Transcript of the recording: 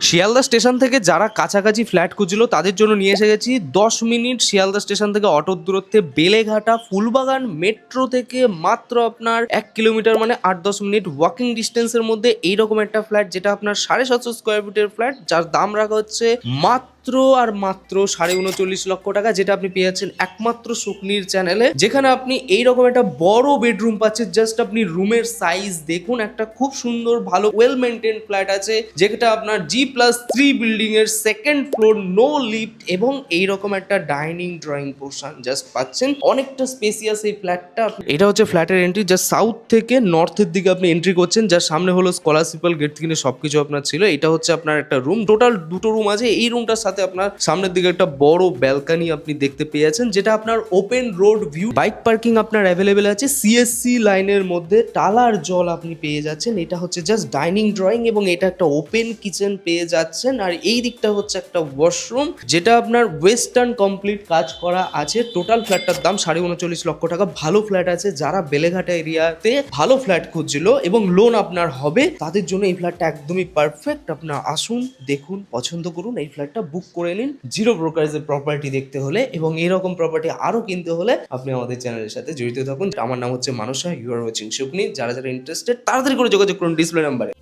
Sealdah station থেকে যারা কাছাকাছি ফ্ল্যাট খুঁজছিল তাদের জন্য নিয়ে এসে গেছি 10 মিনিট শিয়ালদা স্টেশন থেকে অটোর দূরত্বে বেলেঘাটা ফুলবাগান মেট্রো থেকে মাত্র আপনার 1 কিলোমিটার মানে 8-10 মিনিট ওয়াকিং ডিস্টেন্সের মধ্যে এইরকম একটা ফ্ল্যাট, যেটা আপনার 750 স্কোয়ার ফিটের ফ্ল্যাট, যার দাম রাখা হচ্ছে মাত্র আর মাত্র 39.5 লক্ষ টাকা, যেটা আপনি পেয়ে যাচ্ছেন একমাত্র সুকনির চ্যানেলে। যেখানে আপনি এইরকম একটা বড় বেডরুম পাচ্ছেন। জাস্ট আপনি রুমের সাইজ দেখুন, একটা খুব সুন্দর ভালো ওয়েল মেনটেন ফ্ল্যাট আছে, যেটা আপনার G+3 বিল্ডিং এর সেকেন্ড ফ্লোর, নো লিফট, এবং এইরকম একটা ডাইনিং ড্রয়িং পোর্শন জাস্ট পাচ্ছেন। অনেকটা স্পেসিয়াস এই ফ্ল্যাটটা। এটা হচ্ছে ফ্ল্যাটের এন্ট্রি, জাস্ট সাউথ থেকে নর্থের দিকে আপনি এন্ট্রি করছেন, যার সামনে হলো স্কলারশিপাল গেট থেকে সবকিছু আপনার ছিল। এটা হচ্ছে আপনার একটা রুম, টোটাল দুটো রুম আছে। এই রুমটার সাথে আপনার সামনের দিকে একটা বড় ব্যালকনি আপনি দেখতে পেয়ে যাচ্ছেন, যেটা আপনার open road view. Bike parking আপনার অ্যাভেলেবেল আছে। সিএসসি লাইনের মধ্যে টালার জল আপনি পেয়ে যাচ্ছেন। এটা হচ্ছে জাস্ট ডাইনিং ড্রয়িং, এবং এটা একটা ওপেন কিচেন পেয়ে যাচ্ছেন। আর এই দিকটা হচ্ছে একটা ওয়াশরুম, যেটা আপনার ওয়েস্টার্ন কমপ্লিট কাজ করা আছে। টোটাল ফ্ল্যাটটার দাম 39.5 লক্ষ টাকা। ভালো ফ্ল্যাট আছে। যারা বেলেঘাটা এরিয়াতে ভালো ফ্ল্যাট খুঁজছিল এবং লোন আপনার হবে, তাদের জন্য এই ফ্ল্যাটটা একদমই পারফেক্ট। আপনার আসুন, দেখুন, পছন্দ করুন, এই ফ্ল্যাটটা বুক করে নিন। জিরো ব্রোকারেজের প্রপার্টি দেখতে হলে এবং এরকম প্রপার্টি আরো কিনতে হলে আপনি আমাদের চ্যানেলের সাথে জড়িত থাকুন। আমার নাম হচ্ছে মানসা, ইউ আর ওয়াচিং সুকনি। যারা যারা ইন্টারেস্টেড তাড়াতাড়ি করে যোগাযোগ করুন ডিসপ্লে নাম্বারে।